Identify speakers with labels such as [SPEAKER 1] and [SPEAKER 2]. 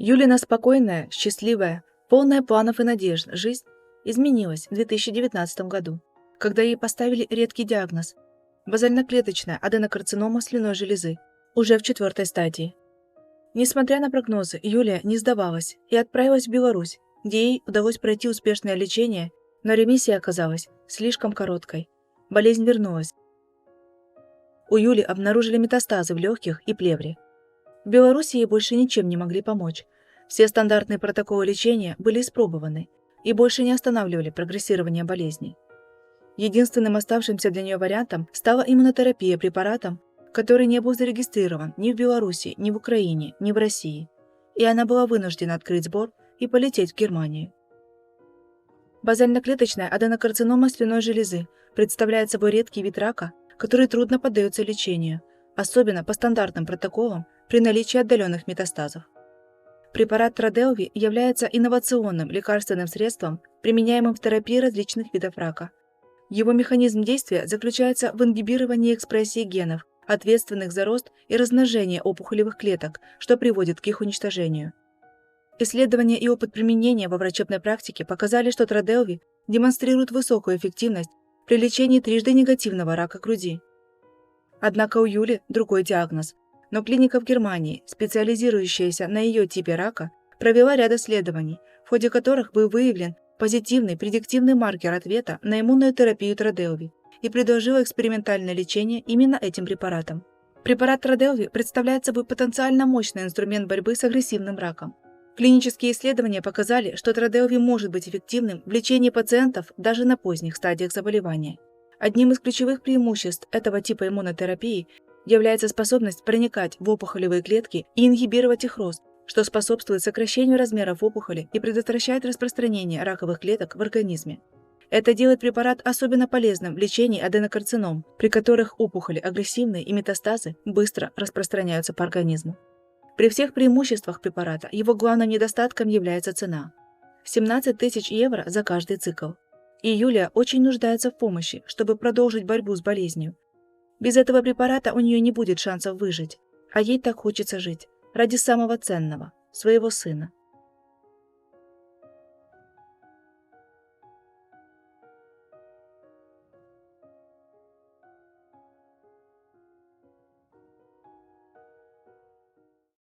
[SPEAKER 1] Юлина спокойная, счастливая, полная планов и надежд жизнь изменилась в 2019 году, когда ей поставили редкий диагноз – базально-клеточная аденокарцинома слюнной железы, уже в 4-й стадии. Несмотря на прогнозы, Юлия не сдавалась и отправилась в Беларусь, где ей удалось пройти успешное лечение, но ремиссия оказалась слишком короткой. Болезнь вернулась. У Юли обнаружили метастазы в легких и плевре. В Беларуси ей больше ничем не могли помочь. Все стандартные протоколы лечения были испробованы и больше не останавливали прогрессирование болезни. Единственным оставшимся для нее вариантом стала иммунотерапия препаратом, который не был зарегистрирован ни в Беларуси, ни в Украине, ни в России, и она была вынуждена открыть сбор и полететь в Германию. Базально-клеточная аденокарцинома слюнной железы представляет собой редкий вид рака, который трудно поддается лечению, особенно по стандартным протоколам при наличии отдаленных метастазов. Препарат Троделви является инновационным лекарственным средством, применяемым в терапии различных видов рака. Его механизм действия заключается в ингибировании экспрессии генов, ответственных за рост и размножение опухолевых клеток, что приводит к их уничтожению. Исследования и опыт применения во врачебной практике показали, что Троделви демонстрирует высокую эффективность при лечении трижды негативного рака груди. Однако у Юли другой диагноз, но клиника в Германии, специализирующаяся на ее типе рака, провела ряд исследований, в ходе которых был выявлен позитивный предиктивный маркер ответа на иммунную терапию Троделви и предложила экспериментальное лечение именно этим препаратом. Препарат Троделви представляет собой потенциально мощный инструмент борьбы с агрессивным раком. Клинические исследования показали, что Троделви может быть эффективным в лечении пациентов даже на поздних стадиях заболевания. Одним из ключевых преимуществ этого типа иммунотерапии является способность проникать в опухолевые клетки и ингибировать их рост, что способствует сокращению размеров опухоли и предотвращает распространение раковых клеток в организме. Это делает препарат особенно полезным в лечении аденокарцином, при которых опухоли агрессивные и метастазы быстро распространяются по организму. При всех преимуществах препарата его главным недостатком является цена – 17 тысяч евро за каждый цикл. И Юлия очень нуждается в помощи, чтобы продолжить борьбу с болезнью. Без этого препарата у нее не будет шансов выжить, а ей так хочется жить ради самого ценного – своего сына.